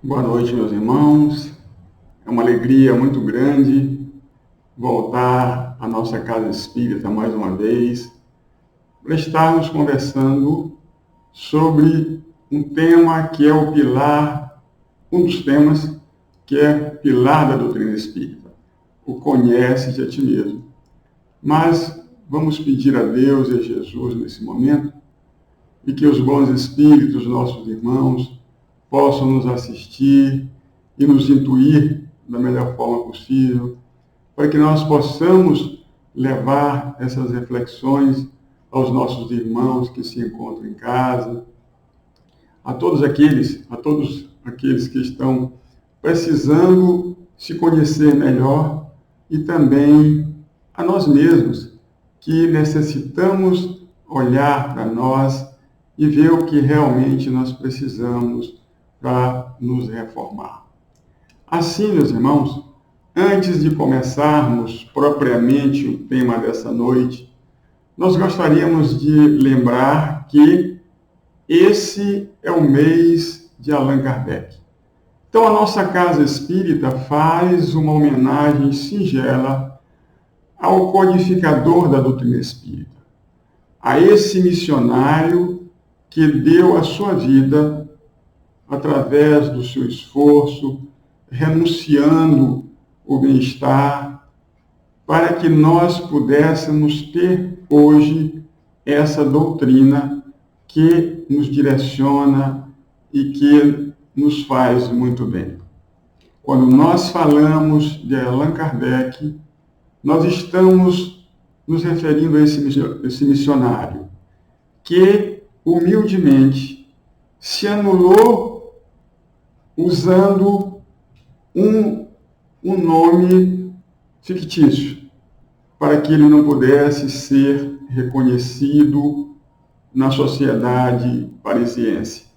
Boa noite, meus irmãos. É uma alegria muito grande voltar à nossa casa espírita mais uma vez, para estarmos conversando sobre um tema que é o pilar, um dos temas que é pilar da doutrina espírita, o conhece-te a ti mesmo. Mas vamos pedir a Deus e a Jesus nesse momento, e que os bons espíritos, nossos irmãos, possam nos assistir e nos intuir da melhor forma possível, para que nós possamos levar essas reflexões aos nossos irmãos que se encontram em casa, a todos aqueles que estão precisando se conhecer melhor e também a nós mesmos, que necessitamos olhar para nós e ver o que realmente nós precisamos para nos reformar. Assim, meus irmãos, antes de começarmos propriamente o tema dessa noite, nós gostaríamos de lembrar que esse é o mês de Allan Kardec. Então, a nossa Casa Espírita faz uma homenagem singela ao codificador da doutrina espírita, a esse missionário que deu a sua vida através do seu esforço, renunciando o bem-estar, para que nós pudéssemos ter hoje essa doutrina que nos direciona e que nos faz muito bem. Quando nós falamos de Allan Kardec, nós estamos nos referindo a esse missionário que, humildemente, se anulou usando um nome fictício, para que ele não pudesse ser reconhecido na sociedade parisiense,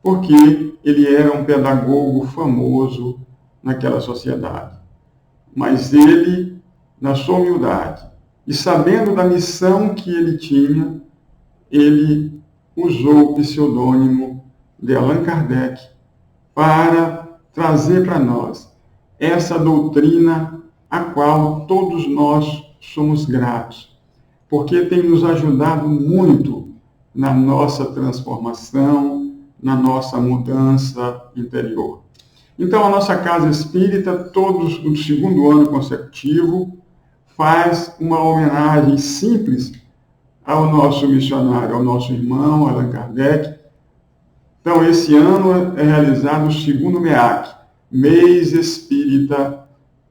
porque ele era um pedagogo famoso naquela sociedade. Mas ele, na sua humildade, e sabendo da missão que ele tinha, ele usou o pseudônimo de Allan Kardec para trazer para nós essa doutrina a qual todos nós somos gratos, porque tem nos ajudado muito na nossa transformação, na nossa mudança interior. Então, a nossa Casa Espírita, todos no segundo ano consecutivo, faz uma homenagem simples ao nosso missionário, ao nosso irmão Allan Kardec. Então, esse ano é realizado o segundo MEAC, Mês Espírita,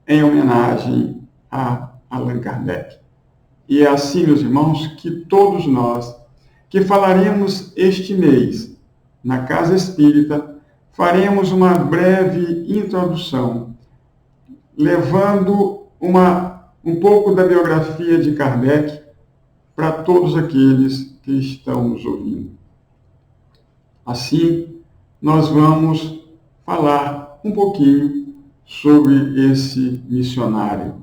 em homenagem a Allan Kardec. E é assim, meus irmãos, que todos nós que falaremos este mês na Casa Espírita, faremos uma breve introdução, levando um pouco da biografia de Kardec para todos aqueles que estão nos ouvindo. Assim, nós vamos falar um pouquinho sobre esse missionário.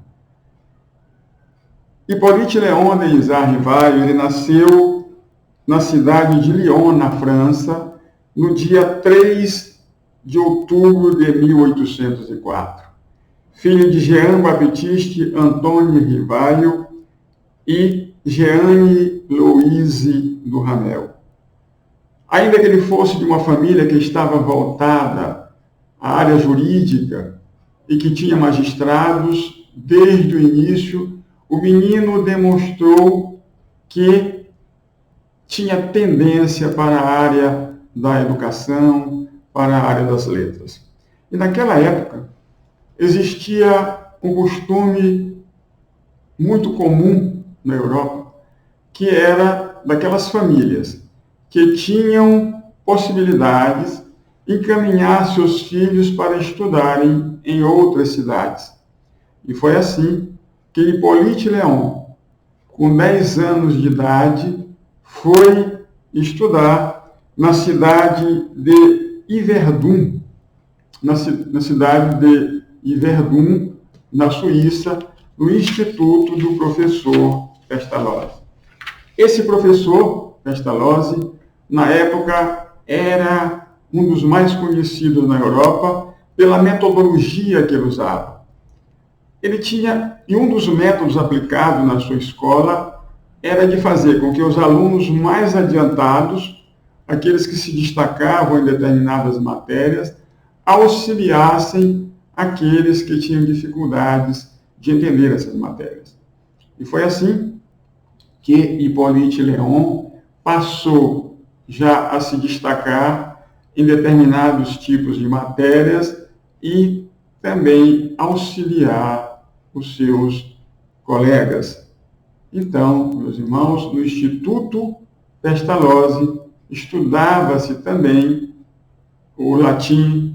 Hippolyte Léon Denisard Rivaio, ele nasceu na cidade de Lyon, na França, no dia 3 de outubro de 1804. Filho de Jean-Baptiste Antônio Rivaio e Jeanne Louise do Ramel. Ainda que ele fosse de uma família que estava voltada à área jurídica e que tinha magistrados, desde o início, o menino demonstrou que tinha tendência para a área da educação, para a área das letras. E naquela época, existia um costume muito comum na Europa, que era daquelas famílias que tinham possibilidades de encaminhar seus filhos para estudarem em outras cidades. E foi assim que Hippolyte Léon, com 10 anos de idade, foi estudar na cidade de Yverdun, na cidade de Yverdun, na Suíça, no Instituto do Professor Pestalozzi. Esse professor Pestalozzi, na época, era um dos mais conhecidos na Europa pela metodologia que ele usava. Ele tinha, e um dos métodos aplicados na sua escola era de fazer com que os alunos mais adiantados, aqueles que se destacavam em determinadas matérias, auxiliassem aqueles que tinham dificuldades de entender essas matérias. E foi assim que Hippolyte Léon passou já a se destacar em determinados tipos de matérias e também auxiliar os seus colegas. Então, meus irmãos, no Instituto Pestalozzi estudava-se também o latim,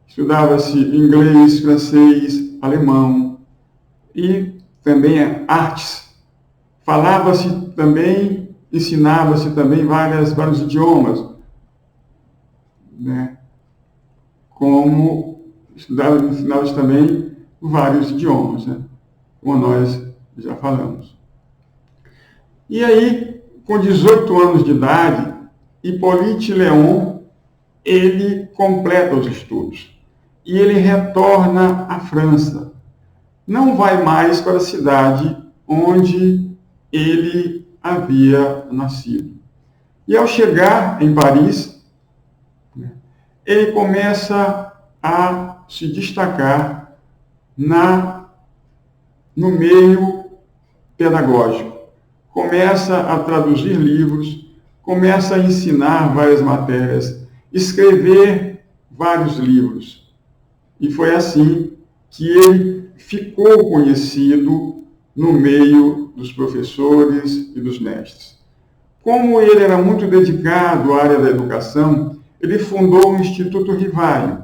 estudava-se inglês, francês, alemão e também artes. Falava-se também, ensinava-se também vários idiomas, né? Como ensinava-se também vários idiomas, né? Como nós já falamos. E aí, com 18 anos de idade, Hippolyte Léon, ele completa os estudos. E ele retorna à França. Não vai mais para a cidade onde ele havia nascido. E ao chegar em Paris, ele começa a se destacar no meio pedagógico. Começa a traduzir livros, começa a ensinar várias matérias, escrever vários livros. E foi assim que ele ficou conhecido no meio dos professores e dos mestres. Como ele era muito dedicado à área da educação, ele fundou o Instituto Rivaio,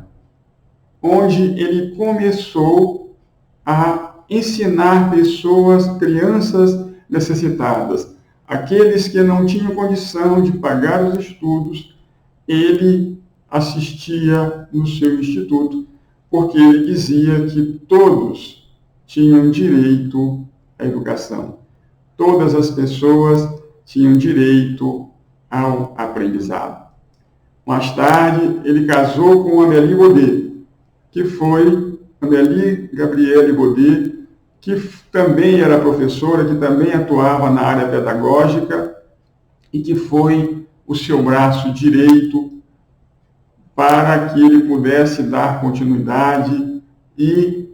onde ele começou a ensinar pessoas, crianças necessitadas. Aqueles que não tinham condição de pagar os estudos, ele assistia no seu instituto, porque ele dizia que todos tinham direito à educação. Todas as pessoas tinham direito ao aprendizado. Mais tarde, ele casou com Amélie Baudet, que foi Amélie Gabrielle Baudet, que também era professora, que também atuava na área pedagógica e que foi o seu braço direito para que ele pudesse dar continuidade e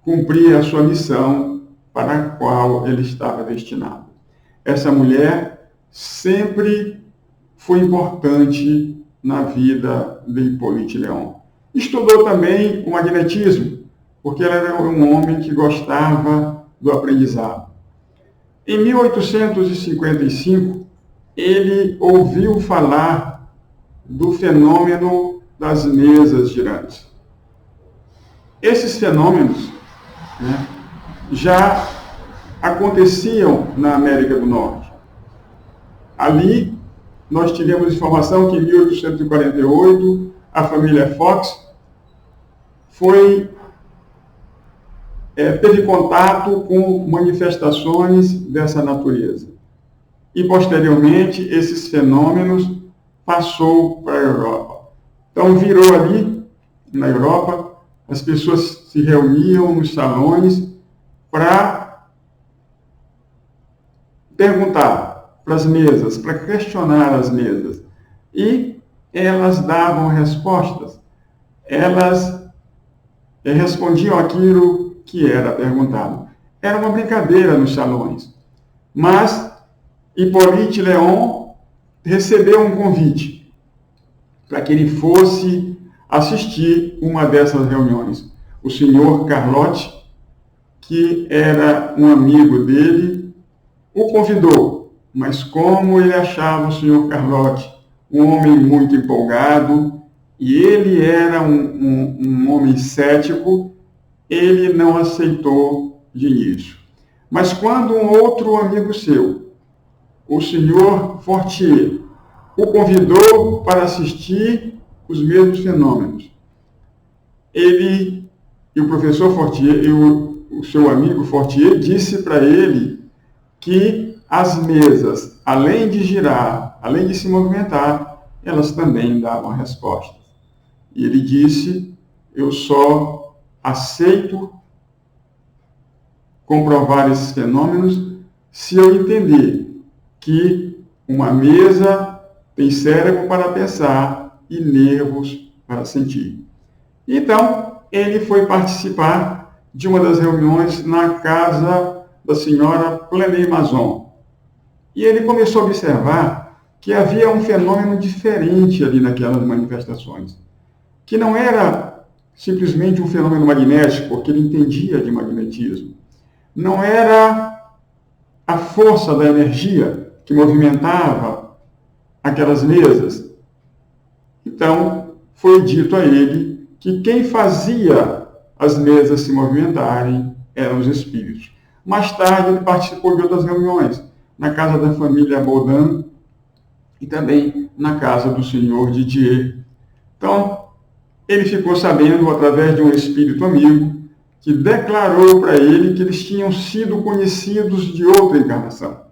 cumprir a sua missão para a qual ele estava destinado. Essa mulher sempre foi importante na vida de Hippolyte Léon. Estudou também o magnetismo, porque ele era um homem que gostava do aprendizado. Em 1855, ele ouviu falar do fenômeno das mesas girantes. Esses fenômenos, né, já aconteciam na América do Norte. Ali, nós tivemos informação que em 1848, a família Fox teve contato com manifestações dessa natureza. E, posteriormente, esses fenômenos passou para a Europa. Então, virou ali, na Europa, as pessoas se reuniam nos salões para perguntar para as mesas, para questionar as mesas. E elas davam respostas. Elas respondiam aquilo que era perguntado. Era uma brincadeira nos salões. Mas Hippolyte Léon recebeu um convite para que ele fosse assistir uma dessas reuniões. O senhor Carlotti, que era um amigo dele, o convidou. Mas como ele achava o senhor Carlotti um homem muito empolgado, e ele era um homem cético, ele não aceitou de início. Mas quando um outro amigo seu, o senhor Fortier, o convidou para assistir os mesmos fenômenos, ele e o professor Fortier e o seu amigo Fortier disse para ele que as mesas, além de girar, além de se movimentar, elas também davam respostas. E ele disse: eu só aceito comprovar esses fenômenos se eu entender que uma mesa tem cérebro para pensar e nervos para sentir. Então, ele foi participar de uma das reuniões na casa da senhora Pleney-Mason. E ele começou a observar que havia um fenômeno diferente ali naquelas manifestações, que não era simplesmente um fenômeno magnético, porque ele entendia de magnetismo. Não era a força da energia que movimentava aquelas mesas. Então, foi dito a ele que quem fazia as mesas se movimentarem eram os espíritos. Mais tarde, ele participou de outras reuniões, na casa da família Baudin e também na casa do senhor Didier. Então, ele ficou sabendo, através de um espírito amigo, que declarou para ele que eles tinham sido conhecidos de outra encarnação.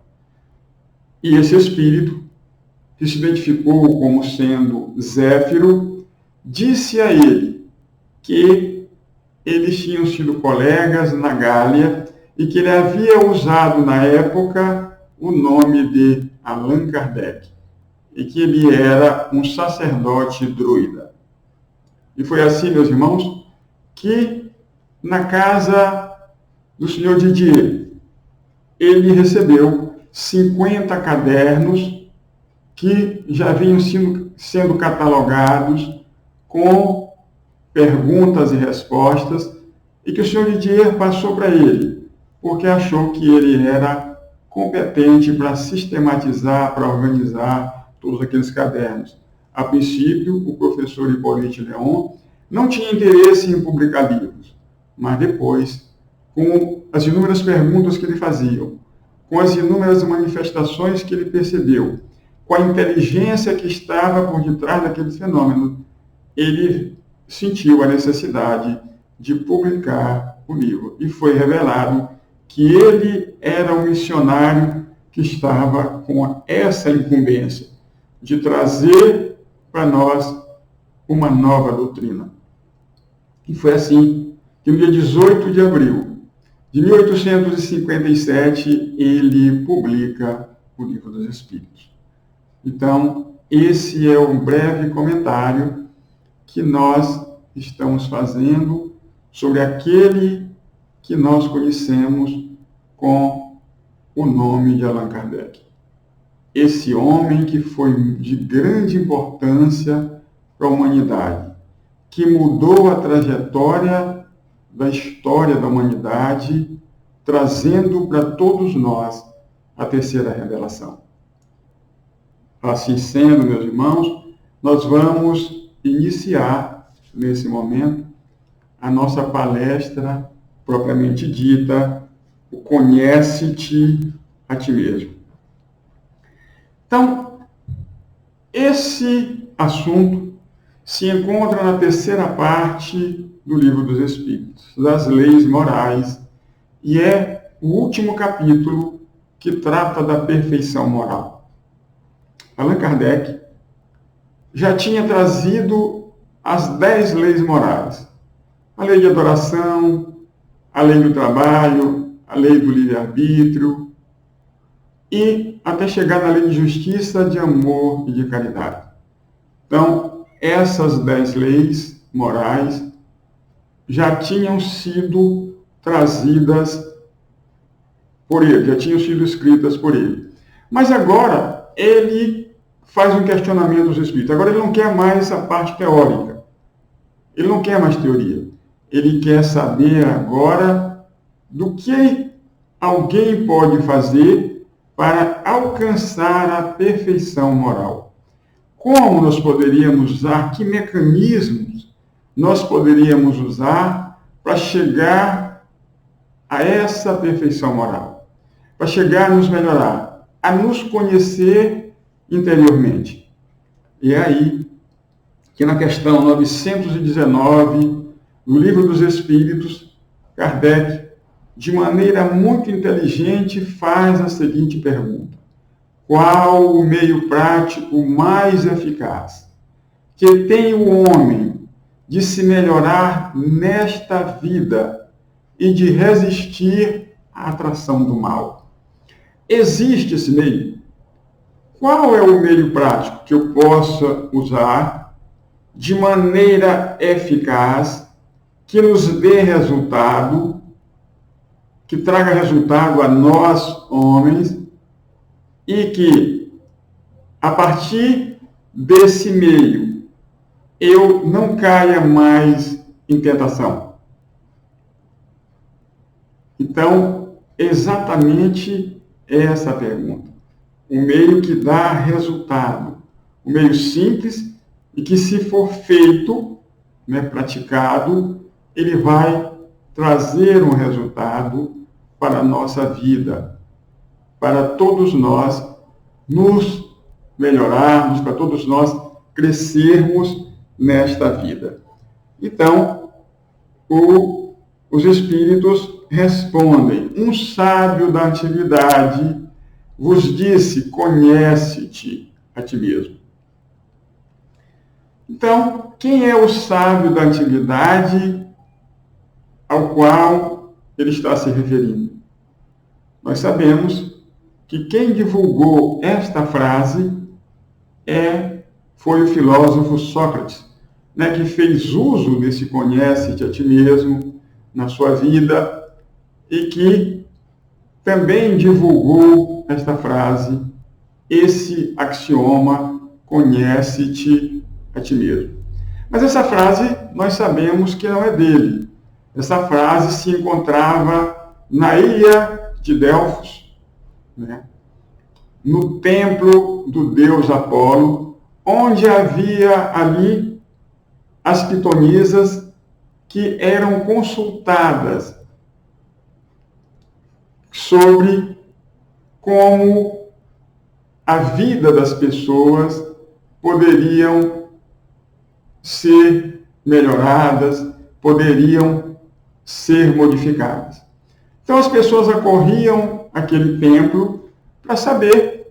E esse espírito, que se identificou como sendo Zéfiro, disse a ele que eles tinham sido colegas na Gália e que ele havia usado na época o nome de Allan Kardec e que ele era um sacerdote druida. E foi assim, meus irmãos, que na casa do senhor Didier, ele recebeu 50 cadernos que já vinham sendo catalogados com perguntas e respostas e que o senhor Didier passou para ele, porque achou que ele era competente para sistematizar, para organizar todos aqueles cadernos. A princípio, o professor Hippolyte Léon não tinha interesse em publicar livros, mas depois, com as inúmeras perguntas que ele fazia, com as inúmeras manifestações que ele percebeu, com a inteligência que estava por detrás daquele fenômeno, ele sentiu a necessidade de publicar o livro. E foi revelado que ele era um missionário que estava com essa incumbência de trazer para nós uma nova doutrina. E foi assim que no dia 18 de abril de 1857 ele publica o Livro dos Espíritos. Então, esse é um breve comentário que nós estamos fazendo sobre aquele que nós conhecemos com o nome de Allan Kardec. Esse homem que foi de grande importância para a humanidade, que mudou a trajetória da história da humanidade, trazendo para todos nós a terceira revelação. Assim sendo, meus irmãos, nós vamos iniciar, nesse momento, a nossa palestra propriamente dita, o Conhece-te a ti mesmo. Então, esse assunto se encontra na terceira parte do Livro dos Espíritos, das leis morais, e é o último capítulo que trata da perfeição moral. Allan Kardec já tinha trazido as 10 leis morais. A lei de adoração, a lei do trabalho, a lei do livre-arbítrio, e até chegar na lei de justiça, de amor e de caridade. Então, essas 10 leis morais já tinham sido trazidas por ele, já tinham sido escritas por ele. Mas agora, ele faz um questionamento dos espíritos. Agora, ele não quer mais a parte teórica. Ele não quer mais teoria. Ele quer saber agora do que alguém pode fazer para alcançar a perfeição moral. Como nós poderíamos usar, que mecanismos nós poderíamos usar para chegar a essa perfeição moral, para chegar a nos melhorar, a nos conhecer interiormente. E é aí que na questão 919 do Livro dos Espíritos, Kardec, de maneira muito inteligente, faz a seguinte pergunta: qual o meio prático mais eficaz que tem o homem de se melhorar nesta vida e de resistir à atração do mal? Existe esse meio? Qual é o meio prático que eu possa usar de maneira eficaz, que nos dê resultado, que traga resultado a nós, homens, e que, a partir desse meio, eu não caia mais em tentação? Então, exatamente essa a pergunta. O meio que dá resultado. O meio simples e que, se for feito, praticado, ele vai trazer um resultado para a nossa vida, para todos nós nos melhorarmos, para todos nós crescermos nesta vida. Então, os Espíritos respondem: um sábio da antiguidade vos disse, conhece-te a ti mesmo. Então, quem é o sábio da antiguidade ao qual ele está se referindo? Nós sabemos que quem divulgou esta frase foi o filósofo Sócrates, que fez uso desse conhece-te a ti mesmo na sua vida e que também divulgou esta frase, esse axioma, conhece-te a ti mesmo. Mas essa frase nós sabemos que não é dele. Essa frase se encontrava na ilha de Delfos, no templo do deus Apolo, onde havia ali as pitonisas que eram consultadas sobre como a vida das pessoas poderiam ser melhoradas, poderiam ser modificadas. Então as pessoas acorriam àquele templo para saber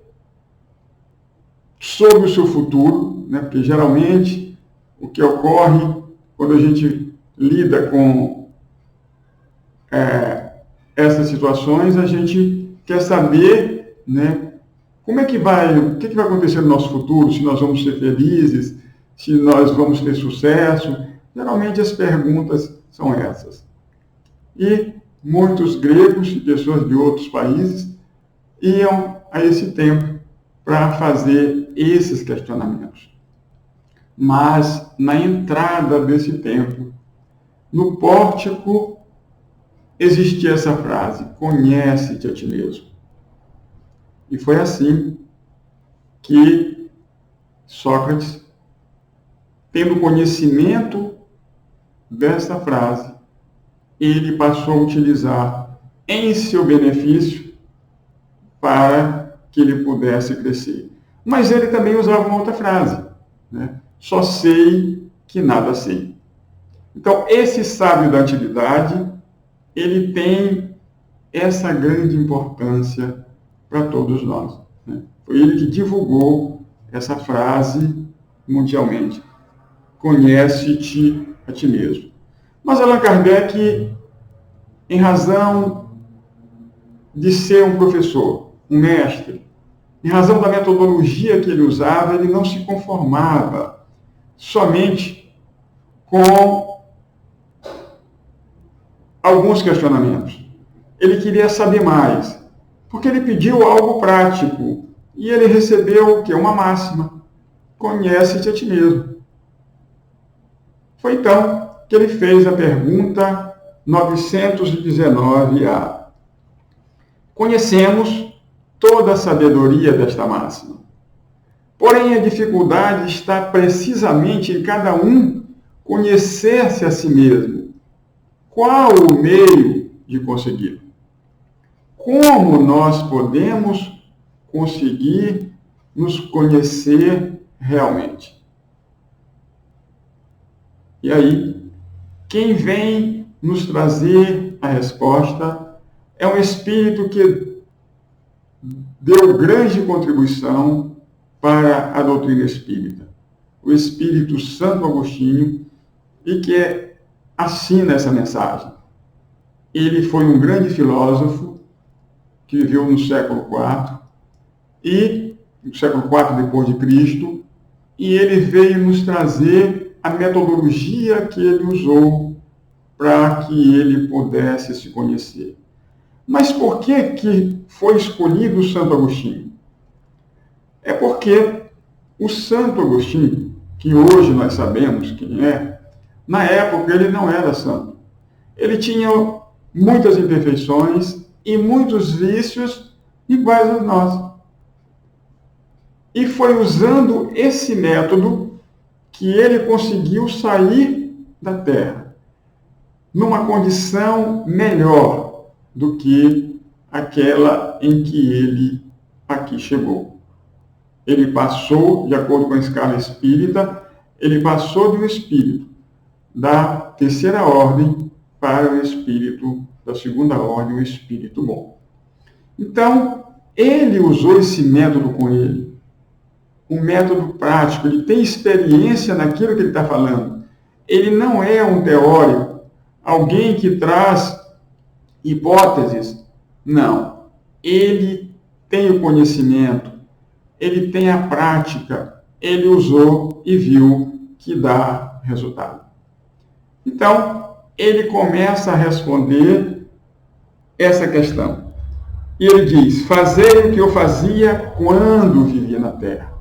sobre o seu futuro, porque geralmente o que ocorre quando a gente lida com essas situações, a gente quer saber, como é que vai, o que vai acontecer no nosso futuro, se nós vamos ser felizes, se nós vamos ter sucesso. Geralmente as perguntas são essas. E muitos gregos e pessoas de outros países iam a esse templo para fazer esses questionamentos. Mas na entrada desse templo, no pórtico, existia essa frase, conhece-te a ti mesmo. E foi assim que Sócrates, tendo conhecimento dessa frase, ele passou a utilizar em seu benefício para que ele pudesse crescer. Mas ele também usava uma outra frase, só sei que nada sei. Então, esse sábio da antiguidade, ele tem essa grande importância para todos nós. Foi ele que divulgou essa frase mundialmente. Conhece-te a ti mesmo. Mas Allan Kardec, em razão de ser um professor, um mestre, em razão da metodologia que ele usava, ele não se conformava somente com alguns questionamentos. Ele queria saber mais, porque ele pediu algo prático e ele recebeu o quê? Uma máxima: conhece-te a ti mesmo. Foi então que ele fez a pergunta 919A. Conhecemos toda a sabedoria desta máxima. Porém, a dificuldade está precisamente em cada um conhecer-se a si mesmo. Qual o meio de conseguir? Como nós podemos conseguir nos conhecer realmente? E aí, quem vem nos trazer a resposta é um espírito que deu grande contribuição para a doutrina espírita, o Espírito Santo Agostinho, e que assina essa mensagem. Ele foi um grande filósofo que viveu no século IV, e no século IV depois de Cristo, e ele veio nos trazer a metodologia que ele usou para que ele pudesse se conhecer. Mas por que foi escolhido o Santo Agostinho? É porque o Santo Agostinho, que hoje nós sabemos quem é, na época ele não era santo. Ele tinha muitas imperfeições e muitos vícios iguais a nós. E foi usando esse método que ele conseguiu sair da Terra numa condição melhor do que aquela em que ele aqui chegou. Ele passou, de acordo com a escala espírita, ele passou do espírito da terceira ordem para o espírito da segunda ordem, o espírito bom. Então, ele usou esse método com ele, um método prático, ele tem experiência naquilo que ele está falando. Ele não é um teórico, alguém que traz hipóteses. Não. Ele tem o conhecimento, ele tem a prática, ele usou e viu que dá resultado. Então, ele começa a responder essa questão. E ele diz: fazei o que eu fazia quando vivia na Terra.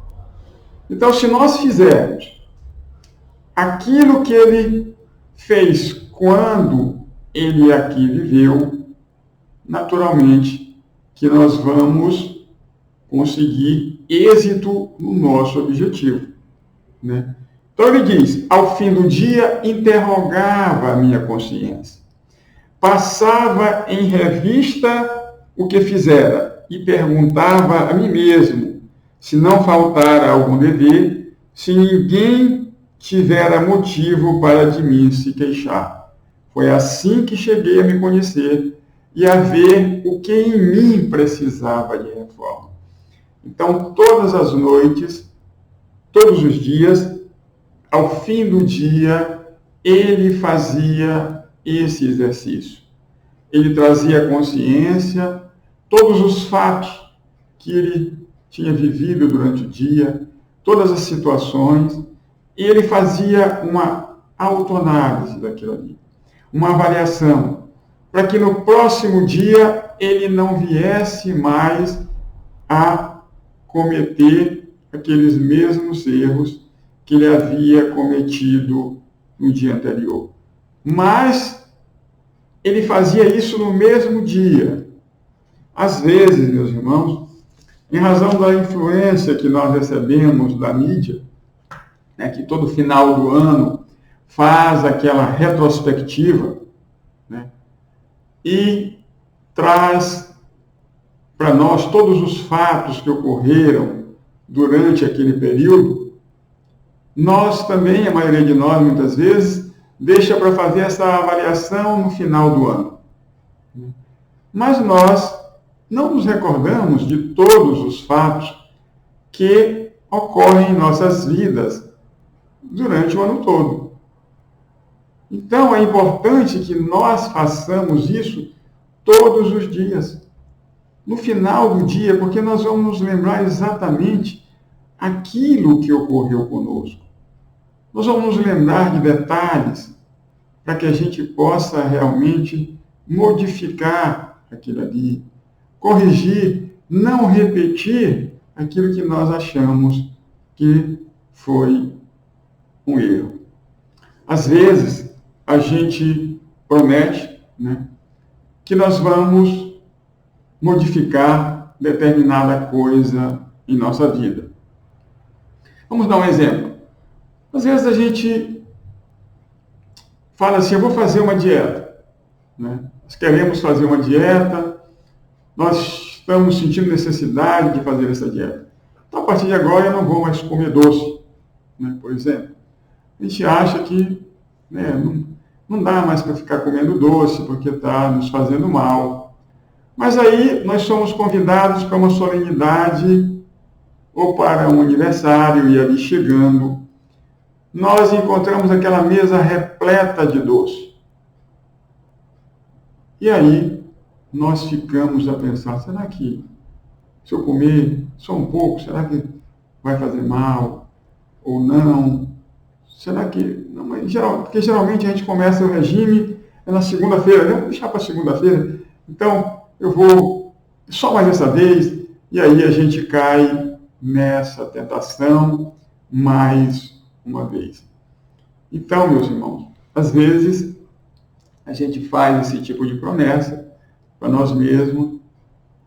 Então, se nós fizermos aquilo que ele fez quando ele aqui viveu, naturalmente que nós vamos conseguir êxito no nosso objetivo, né? Então ele diz: ao fim do dia interrogava a minha consciência, passava em revista o que fizera e perguntava a mim mesmo se não faltara algum dever, se ninguém tivera motivo para de mim se queixar. Foi assim que cheguei a me conhecer e a ver o que em mim precisava de reforma. Então, todas as noites, todos os dias, ao fim do dia, ele fazia esse exercício. Ele trazia à consciência todos os fatos que ele tinha vivido durante o dia, todas as situações, e ele fazia uma autoanálise daquilo ali, uma avaliação, para que no próximo dia ele não viesse mais a cometer aqueles mesmos erros que ele havia cometido no dia anterior. Mas ele fazia isso no mesmo dia. Às vezes, meus irmãos, em razão da influência que nós recebemos da mídia, né, que todo final do ano faz aquela retrospectiva, né, e traz para nós todos os fatos que ocorreram durante aquele período, nós também, a maioria de nós, muitas vezes, deixa para fazer essa avaliação no final do ano. Mas nós não nos recordamos de todos os fatos que ocorrem em nossas vidas durante o ano todo. Então, é importante que nós façamos isso todos os dias. No final do dia, porque nós vamos nos lembrar exatamente aquilo que ocorreu conosco. Nós vamos nos lembrar de detalhes para que a gente possa realmente modificar aquilo ali, corrigir, não repetir aquilo que nós achamos que foi um erro. Às vezes, a gente promete, né, que nós vamos modificar determinada coisa em nossa vida. Vamos dar um exemplo. Às vezes a gente fala assim: eu vou fazer uma dieta, né? Nós queremos fazer uma dieta, nós estamos sentindo necessidade de fazer essa dieta. Então, a partir de agora, eu não vou mais comer doce, né, por exemplo. A gente acha que, né, não dá mais para ficar comendo doce porque está nos fazendo mal. Mas aí nós somos convidados para uma solenidade ou para um aniversário, e ali chegando, nós encontramos aquela mesa repleta de doce. E aí nós ficamos a pensar, será que se eu comer só um pouco, será que vai fazer mal ou não? Será que... Não, mas porque geralmente a gente começa o regime na segunda-feira, vamos deixar para segunda-feira, então eu vou só mais essa vez, e aí a gente cai nessa tentação mais uma vez. Então, meus irmãos, às vezes a gente faz esse tipo de promessa para nós mesmos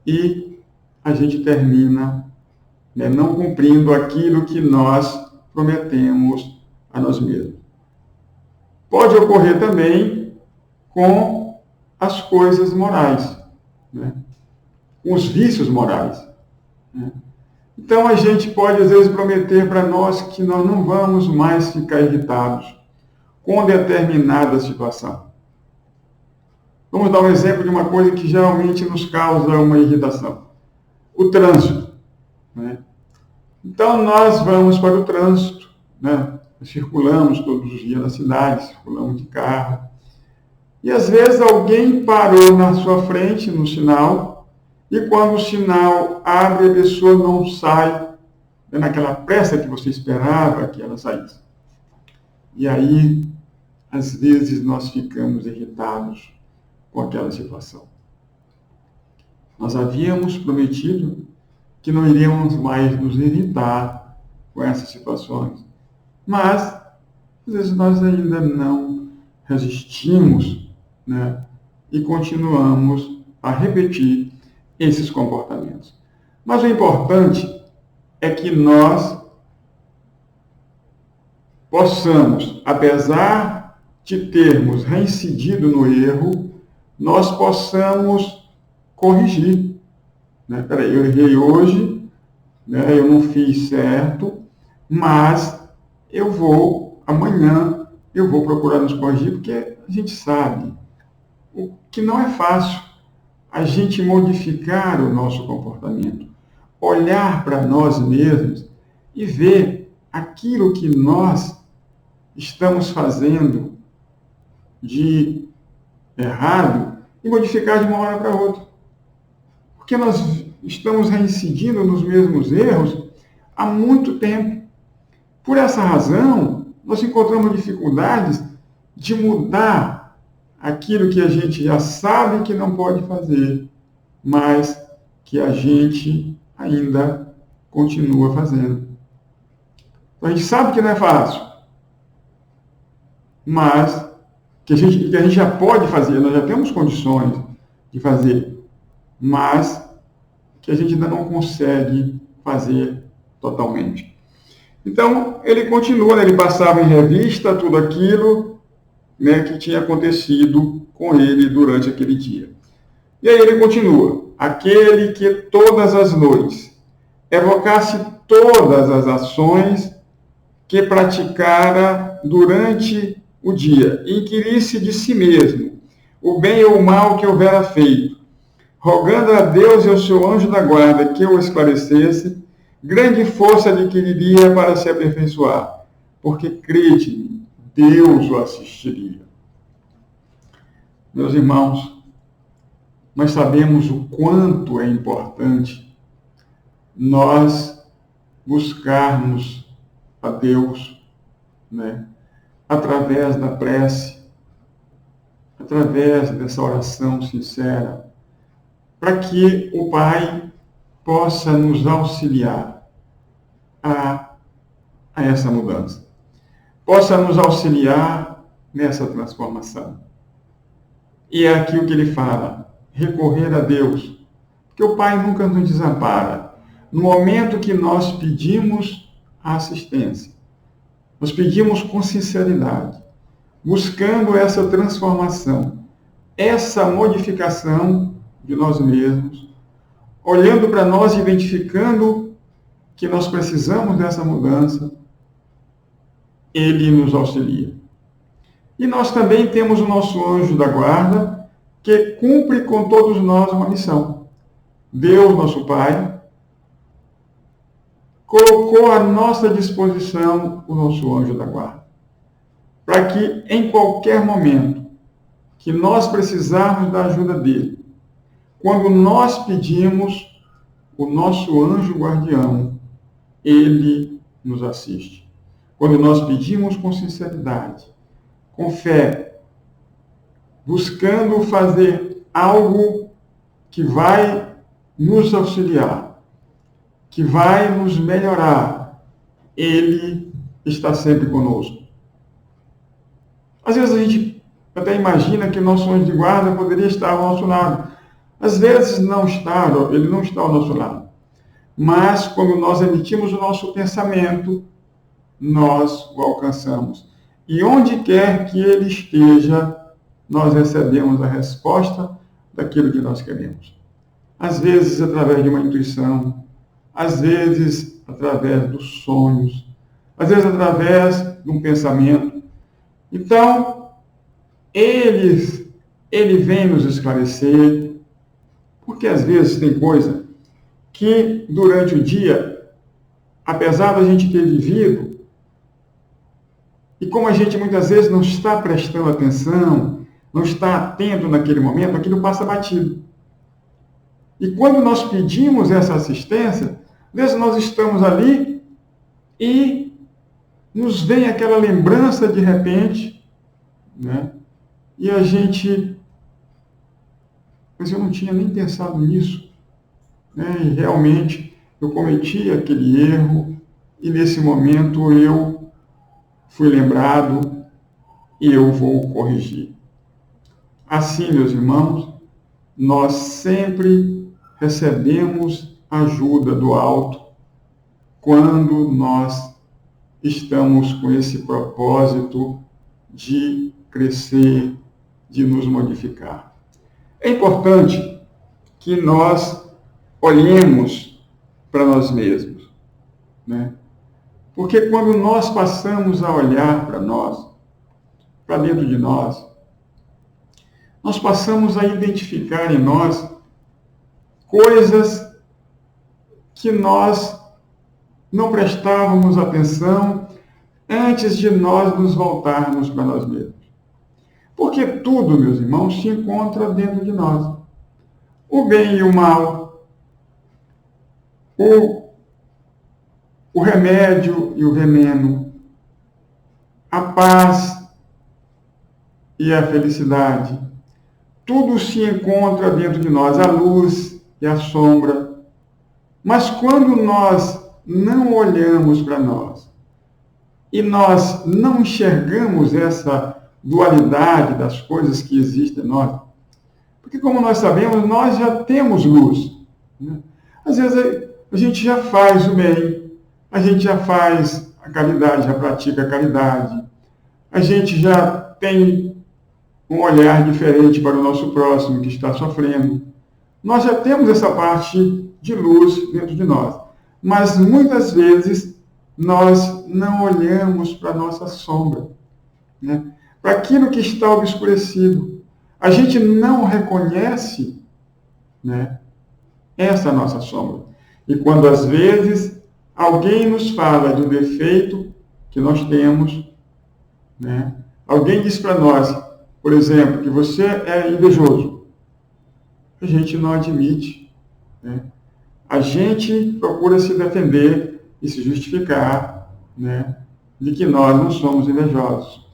e a gente termina, né, não cumprindo aquilo que nós prometemos a nós mesmos. Pode ocorrer também com as coisas morais, né? Com os vícios morais, né? Então a gente pode às vezes prometer para nós que nós não vamos mais ficar irritados com determinada situação. Vamos dar um exemplo de uma coisa que geralmente nos causa uma irritação. O trânsito, né? Então nós vamos para o trânsito, né? Circulamos todos os dias na cidade, circulamos de carro. E às vezes alguém parou na sua frente no sinal, e quando o sinal abre, a pessoa não sai, né, naquela pressa que você esperava que ela saísse. E aí, às vezes, nós ficamos irritados com aquela situação. Nós havíamos prometido que não iríamos mais nos irritar com essas situações. Mas, às vezes, nós ainda não resistimos, né? E continuamos a repetir esses comportamentos. Mas o importante é que nós possamos, apesar de termos reincidido no erro, nós possamos corrigir. Né? Peraí, eu errei hoje, né? Eu não fiz certo, mas amanhã eu vou procurar nos corrigir, porque a gente sabe o que não é fácil a gente modificar o nosso comportamento, olhar para nós mesmos e ver aquilo que nós estamos fazendo de errado e modificar de uma hora para outra. Porque nós estamos reincidindo nos mesmos erros há muito tempo. Por essa razão, nós encontramos dificuldades de mudar aquilo que a gente já sabe que não pode fazer, mas que a gente ainda continua fazendo. Então, a gente sabe que não é fácil, mas que a gente já pode fazer, nós já temos condições de fazer, mas que a gente ainda não consegue fazer totalmente. Então, ele continua, né? Ele passava em revista tudo aquilo, né, que tinha acontecido com ele durante aquele dia. E aí ele continua: aquele que todas as noites evocasse todas as ações que praticara durante o dia, inquirisse de si mesmo o bem ou o mal que houvera feito, rogando a Deus e ao seu anjo da guarda que o esclarecesse, grande força adquiriria para se aperfeiçoar, porque, crede-me, Deus o assistiria. Meus irmãos, nós sabemos o quanto é importante nós buscarmos a Deus, né, através da prece, através dessa oração sincera, para que o Pai possa nos auxiliar a essa mudança, possa nos auxiliar nessa transformação. E é aqui o que ele fala: recorrer a Deus, porque o Pai nunca nos desampara. No momento que nós pedimos a assistência, nós pedimos com sinceridade, buscando essa transformação, essa modificação de nós mesmos, olhando para nós e identificando que nós precisamos dessa mudança, Ele nos auxilia. E nós também temos o nosso anjo da guarda, que cumpre com todos nós uma missão. Deus, nosso Pai, colocou à nossa disposição o nosso anjo da guarda, para que em qualquer momento que nós precisarmos da ajuda dele, quando nós pedimos, o nosso anjo guardião, ele nos assiste. Quando nós pedimos com sinceridade, com fé, buscando fazer algo que vai nos auxiliar, que vai nos melhorar, ele está sempre conosco. Às vezes a gente até imagina que o nosso anjo de guarda poderia estar ao nosso lado. Às vezes não está, ele não está ao nosso lado. Mas quando nós emitimos o nosso pensamento, nós o alcançamos. E onde quer que ele esteja, nós recebemos a resposta daquilo que nós queremos. Às vezes através de uma intuição, às vezes através dos sonhos, às vezes através de um pensamento. Então, ele vem nos esclarecer, porque às vezes tem coisa que durante o dia, apesar da gente ter vivido, e como a gente muitas vezes não está prestando atenção, não está atento naquele momento, aquilo passa batido. E quando nós pedimos essa assistência, às vezes nós estamos ali e nos vem aquela lembrança de repente, né? E a gente, mas eu não tinha nem pensado nisso, né? E realmente eu cometi aquele erro e nesse momento eu fui lembrado e eu vou corrigir. Assim, meus irmãos, nós sempre recebemos ajuda do alto quando nós estamos com esse propósito de crescer, de nos modificar. É importante que nós olhemos para nós mesmos, né? Porque quando nós passamos a olhar para nós, para dentro de nós passamos a identificar em nós coisas que nós não prestávamos atenção antes de nós nos voltarmos para nós mesmos. Porque tudo, meus irmãos, se encontra dentro de nós. O bem e o mal, o remédio e o veneno, a paz e a felicidade. Tudo se encontra dentro de nós, a luz e a sombra. Mas quando nós não olhamos para nós e nós não enxergamos essa dualidade das coisas que existem em nós, porque como nós sabemos, nós já temos luz, né? Às vezes a gente já faz o bem, a gente já faz a caridade, já pratica a caridade, a gente já tem um olhar diferente para o nosso próximo que está sofrendo. Nós já temos essa parte de luz dentro de nós. Mas muitas vezes nós não olhamos para a nossa sombra, né? Para aquilo que está obscurecido. A gente não reconhece, né, essa nossa sombra. E quando às vezes alguém nos fala de um defeito que nós temos, né, alguém diz para nós, por exemplo, que você é invejoso, a gente não admite, né? A gente procura se defender e se justificar, né, de que nós não somos invejosos,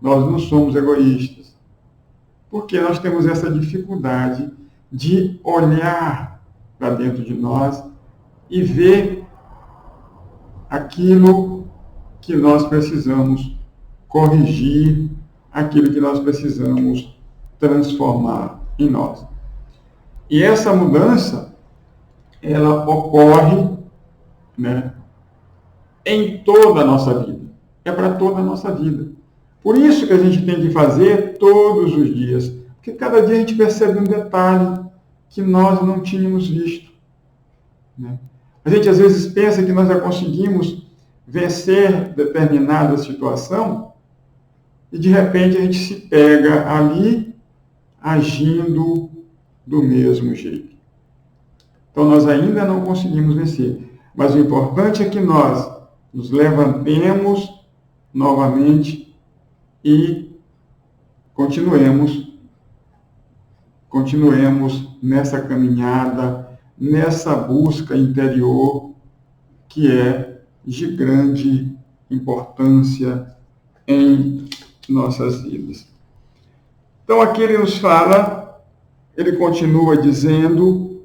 nós não somos egoístas, porque nós temos essa dificuldade de olhar para dentro de nós e ver aquilo que nós precisamos corrigir, aquilo que nós precisamos transformar em nós. E essa mudança, ela ocorre, né, em toda a nossa vida. É para toda a nossa vida. Por isso que a gente tem que fazer todos os dias. Porque cada dia a gente percebe um detalhe que nós não tínhamos visto, né? A gente às vezes pensa que nós já conseguimos vencer determinada situação e de repente a gente se pega ali, agindo do mesmo jeito. Então, nós ainda não conseguimos vencer. Mas o importante é que nós nos levantemos novamente e continuemos nessa caminhada, nessa busca interior que é de grande importância em nossas vidas. Então aqui ele nos fala, ele continua dizendo,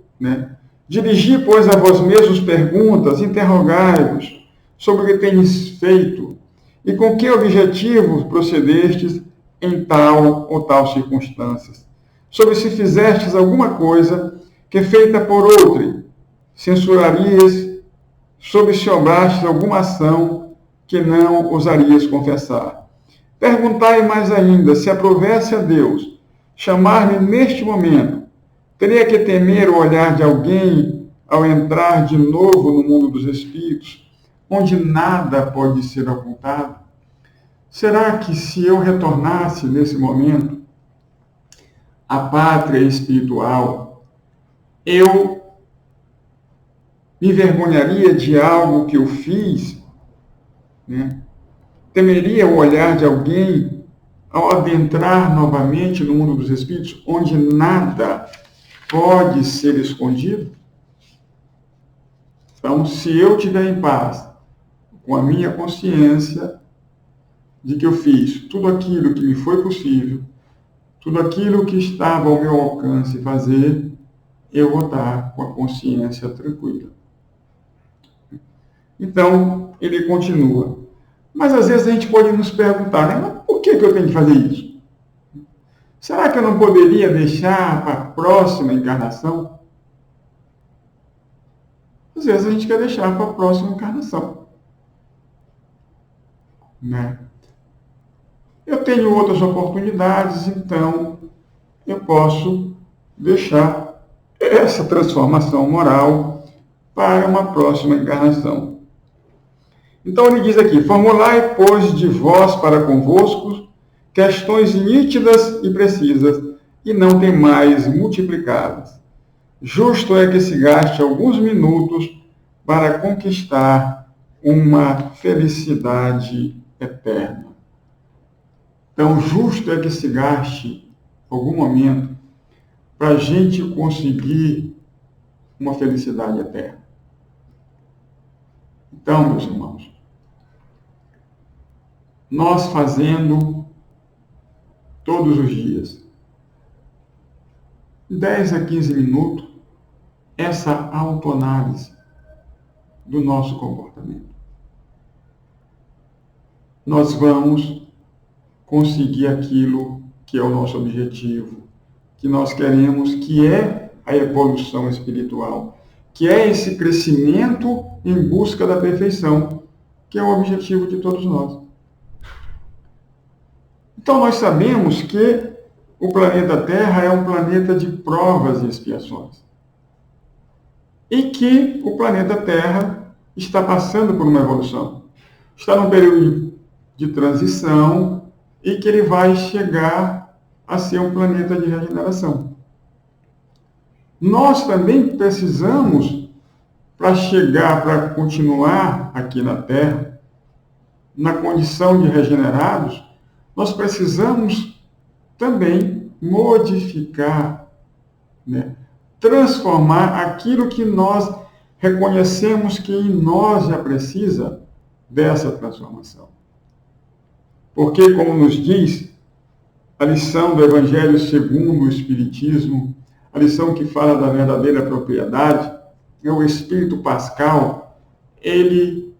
dirigi, pois, a vós mesmos perguntas, interrogai-vos sobre o que tendes feito e com que objetivo procedestes em tal ou tal circunstâncias, sobre se fizestes alguma coisa que feita por outrem, censurarias, sobre se obrastes alguma ação que não ousarias confessar. Perguntai mais ainda, se aprovesse a Deus chamar-me neste momento, teria que temer o olhar de alguém ao entrar de novo no mundo dos espíritos, onde nada pode ser ocultado? Será que se eu retornasse nesse momento à pátria espiritual, eu me envergonharia de algo que eu fiz? Temeria o olhar de alguém ao adentrar novamente no mundo dos espíritos, onde nada pode ser escondido? Então, se eu estiver em paz com a minha consciência de que eu fiz tudo aquilo que me foi possível, tudo aquilo que estava ao meu alcance fazer, eu vou estar com a consciência tranquila. Então, ele continua. Mas às vezes a gente pode nos perguntar, mas por que eu tenho que fazer isso? Será que eu não poderia deixar para a próxima encarnação? Às vezes a gente quer deixar para a próxima encarnação. Eu tenho outras oportunidades, então eu posso deixar essa transformação moral para uma próxima encarnação. Então ele diz aqui, formulai, pois, de vós para convosco questões nítidas e precisas, e não temais multiplicá-las. Justo é que se gaste alguns minutos para conquistar uma felicidade eterna. Então, justo é que se gaste algum momento para a gente conseguir uma felicidade eterna. Então, meus irmãos, nós fazendo todos os dias 10 a 15 minutos essa autoanálise do nosso comportamento, nós vamos conseguir aquilo que é o nosso objetivo, que nós queremos, que é a evolução espiritual, que é esse crescimento em busca da perfeição, que é o objetivo de todos nós. Então nós sabemos que o planeta Terra é um planeta de provas e expiações. E que o planeta Terra está passando por uma evolução. Está num período de transição e que ele vai chegar a ser um planeta de regeneração. Nós também precisamos, para continuar aqui na Terra, na condição de regenerados, nós precisamos também modificar, transformar aquilo que nós reconhecemos que em nós já precisa dessa transformação. Porque, como nos diz a lição do Evangelho segundo o Espiritismo, a lição que fala da verdadeira propriedade, é o Espírito Pascal, ele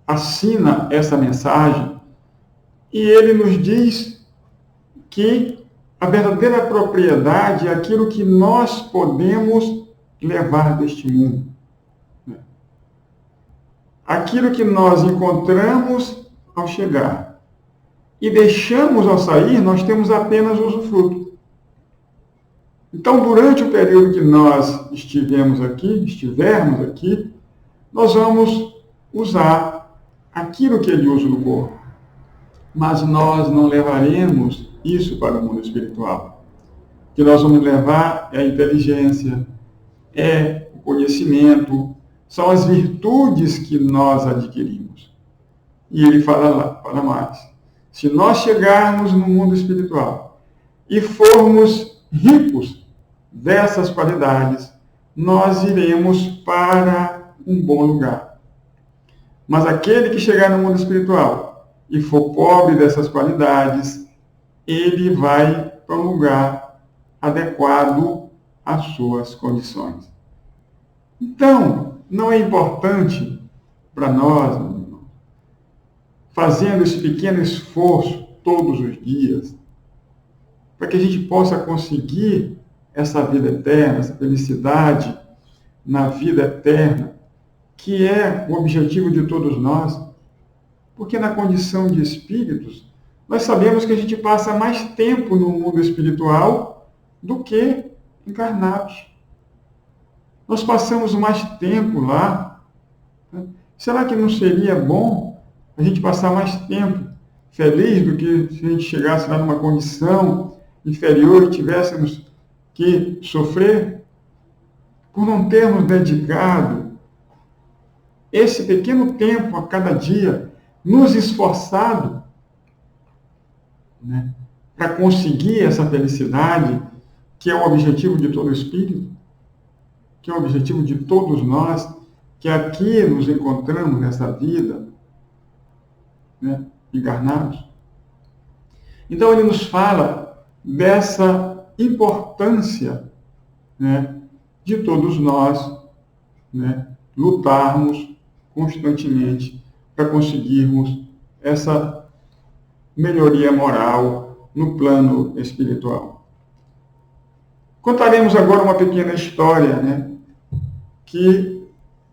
assina essa mensagem e ele nos diz que a verdadeira propriedade é aquilo que nós podemos levar deste mundo. Aquilo que nós encontramos ao chegar e deixamos ao sair, nós temos apenas usufruto. Então, durante o período que nós estivermos aqui, nós vamos usar aquilo que é de uso do corpo. Mas nós não levaremos isso para o mundo espiritual. que nós vamos levar é a inteligência, é o conhecimento, são as virtudes que nós adquirimos. E ele fala mais. Se nós chegarmos no mundo espiritual e formos ricos dessas qualidades, nós iremos para um bom lugar. Mas aquele que chegar no mundo espiritual e for pobre dessas qualidades, ele vai para um lugar adequado às suas condições. Então, não é importante para nós, fazendo esse pequeno esforço todos os dias, para que a gente possa conseguir essa vida eterna, essa felicidade na vida eterna, que é o objetivo de todos nós, porque na condição de espíritos, nós sabemos que a gente passa mais tempo no mundo espiritual do que encarnados. Nós passamos mais tempo lá. Será que não seria bom a gente passar mais tempo feliz do que se a gente chegasse lá numa condição inferior e tivéssemos que sofrer por não termos dedicado esse pequeno tempo a cada dia, nos esforçado, né, para conseguir essa felicidade, que é o objetivo de todo espírito, que é o objetivo de todos nós, que aqui nos encontramos nessa vida, né, encarnados. Então ele nos fala dessa importância, né, de todos nós, né, lutarmos constantemente para conseguirmos essa melhoria moral no plano espiritual. Contaremos agora uma pequena história, né, que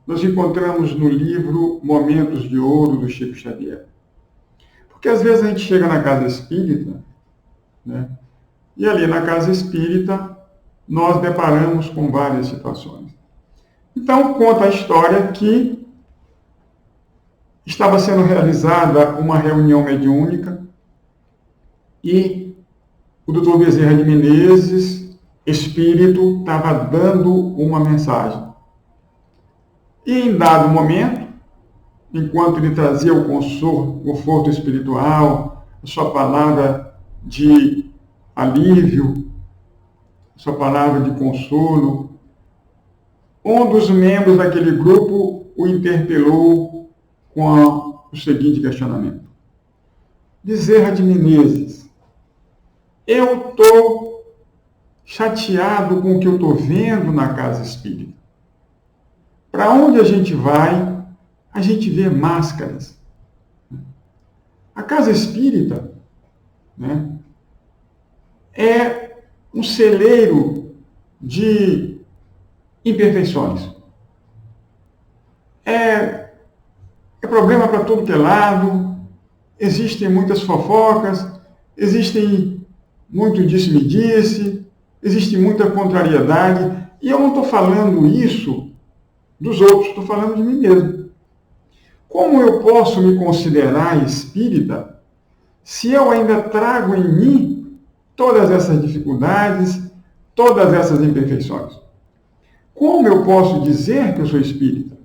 nós encontramos no livro Momentos de Ouro, do Chico Xavier. Porque às vezes a gente chega na casa espírita, né, e ali na casa espírita nós deparamos com várias situações. Então conta a história que estava sendo realizada uma reunião mediúnica e o Dr. Bezerra de Menezes, espírito, estava dando uma mensagem. E em dado momento, enquanto ele trazia o conforto espiritual, a sua palavra de alívio, a sua palavra de consolo, um dos membros daquele grupo o interpelou com o seguinte questionamento. Bezerra de Menezes, eu estou chateado com o que eu estou vendo na casa espírita. Para onde a gente vai, a gente vê máscaras. A casa espírita, né, é um celeiro de imperfeições. É problema para todo que é lado, existem muitas fofocas, existem muito disse-me-disse, existe muita contrariedade, e eu não estou falando isso dos outros, estou falando de mim mesmo. Como eu posso me considerar espírita se eu ainda trago em mim todas essas dificuldades, todas essas imperfeições? Como eu posso dizer que eu sou espírita?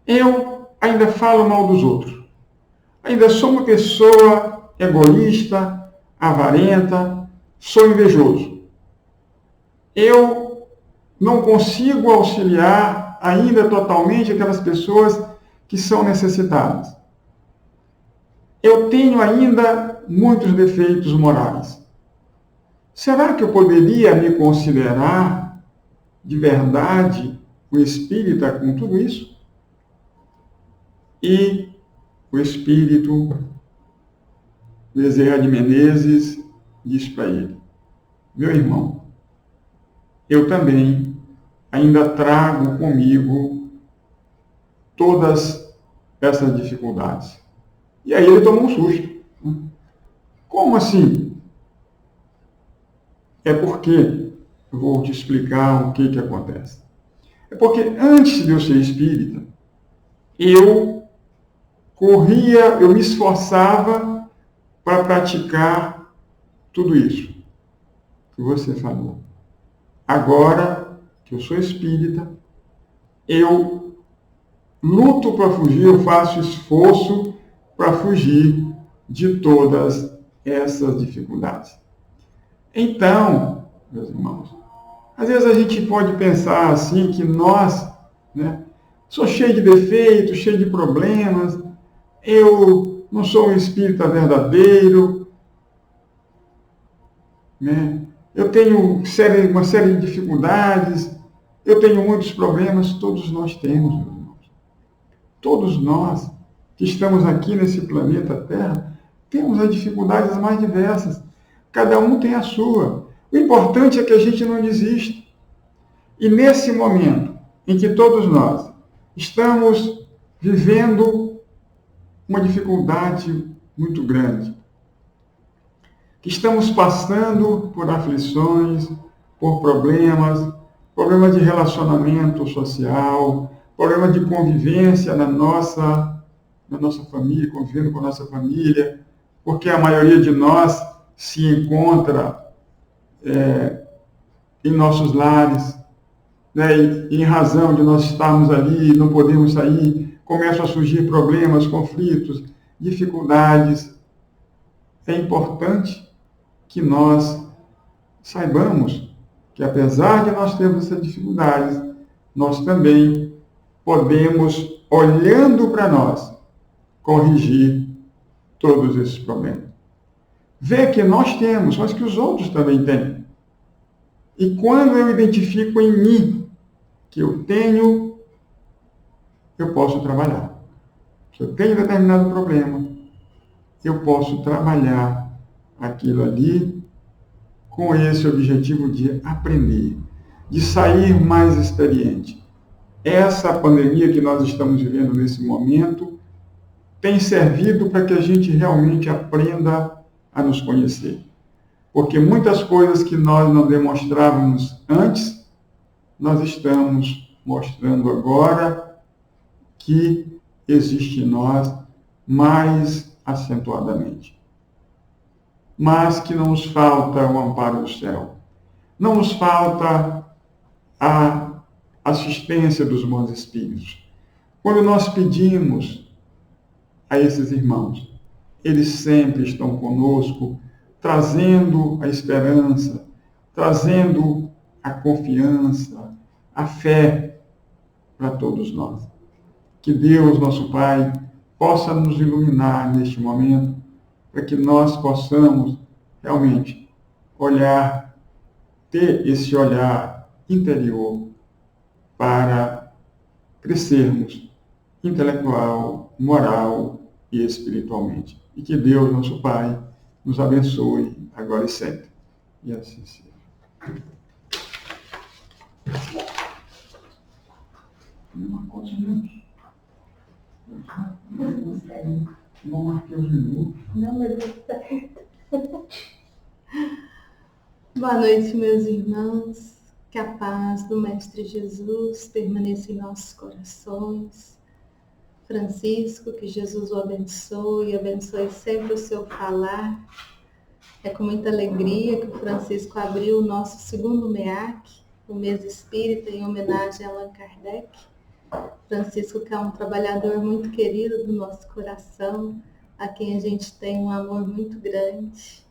Eu ainda falo mal dos outros. Ainda sou uma pessoa egoísta, avarenta, sou invejoso. Eu não consigo auxiliar ainda totalmente aquelas pessoas que são necessitadas. Eu tenho ainda muitos defeitos morais. Será que eu poderia me considerar de verdade um espírita com tudo isso? E o espírito Bezerra de Menezes diz para ele, meu irmão, eu também ainda trago comigo todas essas dificuldades. E aí ele tomou um susto. Como assim? É porque, eu vou te explicar o que acontece. É porque antes de eu ser espírita, eu me esforçava para praticar tudo isso. que você falou. Agora que eu sou espírita, eu luto para fugir, eu faço esforço para fugir de todas essas dificuldades. Então, meus irmãos, às vezes a gente pode pensar assim que nós, né, sou cheio de defeitos, cheio de problemas, eu não sou um espírita verdadeiro, né? Eu tenho uma série de dificuldades, eu tenho muitos problemas, todos nós temos, meus irmãos. Todos nós que estamos aqui nesse planeta Terra, temos as dificuldades mais diversas. Cada um tem a sua. O importante é que a gente não desista. E nesse momento em que todos nós estamos vivendo uma dificuldade muito grande, que estamos passando por aflições, por problemas de relacionamento social, problemas de convivência na nossa família, convivendo com a nossa família, porque a maioria de nós se encontra em nossos lares, né, e em razão de nós estarmos ali, não podemos sair, começam a surgir problemas, conflitos, dificuldades. É importante que nós saibamos que, apesar de nós termos essas dificuldades, nós também podemos, olhando para nós, corrigir todos esses problemas. Ver que nós temos, mas que os outros também têm. E quando eu identifico em mim que eu tenho, eu posso trabalhar. Se eu tenho determinado problema, eu posso trabalhar aquilo ali com esse objetivo de aprender, de sair mais experiente. Essa pandemia que nós estamos vivendo nesse momento tem servido para que a gente realmente aprenda a nos conhecer. Porque muitas coisas que nós não demonstrávamos antes, nós estamos mostrando agora que existe em nós mais acentuadamente. Mas que não nos falta o amparo do céu. Não nos falta a assistência dos bons espíritos. Quando nós pedimos a esses irmãos, eles sempre estão conosco, trazendo a esperança, trazendo a confiança, a fé para todos nós. Que Deus, nosso Pai, possa nos iluminar neste momento, para que nós possamos realmente olhar, ter esse olhar interior para crescermos intelectual, moral e espiritualmente. E que Deus, nosso Pai, nos abençoe agora e sempre. E assim seja. Não marcou os minutos. Não marquei os minutos. Não, mas está certo. Boa noite, meus irmãos. Que a paz do Mestre Jesus permaneça em nossos corações. Francisco, que Jesus o abençoe sempre o seu falar. É com muita alegria que o Francisco abriu o nosso segundo MEAC, o Mês Espírita, em homenagem a Allan Kardec. Francisco, que é um trabalhador muito querido do nosso coração, a quem a gente tem um amor muito grande.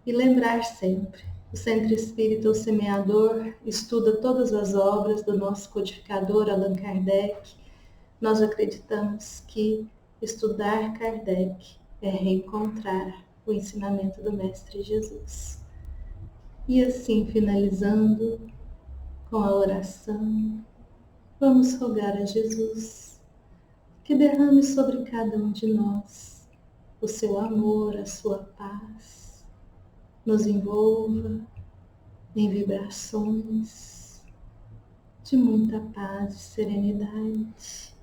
E lembrar sempre, o Centro Espírita, o Semeador, estuda todas as obras do nosso codificador Allan Kardec. Nós acreditamos que estudar Kardec é reencontrar o ensinamento do Mestre Jesus. E assim, finalizando com a oração, vamos rogar a Jesus que derrame sobre cada um de nós o seu amor, a sua paz, nos envolva em vibrações de muita paz e serenidade.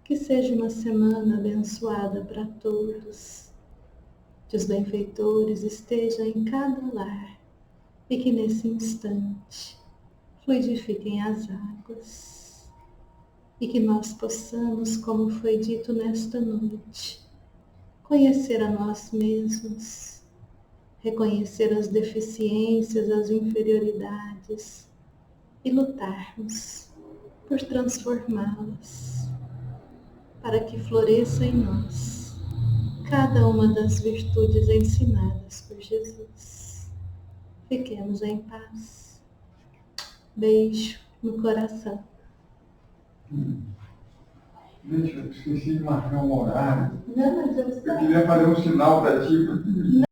Que seja uma semana abençoada para todos, que os benfeitores estejam em cada lar e que nesse instante fluidifiquem as águas e que nós possamos, como foi dito nesta noite, conhecer a nós mesmos, reconhecer as deficiências, as inferioridades e lutarmos por transformá-las, para que floresça em nós cada uma das virtudes ensinadas por Jesus. Fiquemos em paz. Beijo no coração. Deixa, eu esqueci de marcar um horário. Não, mas eu queria fazer um sinal para ti.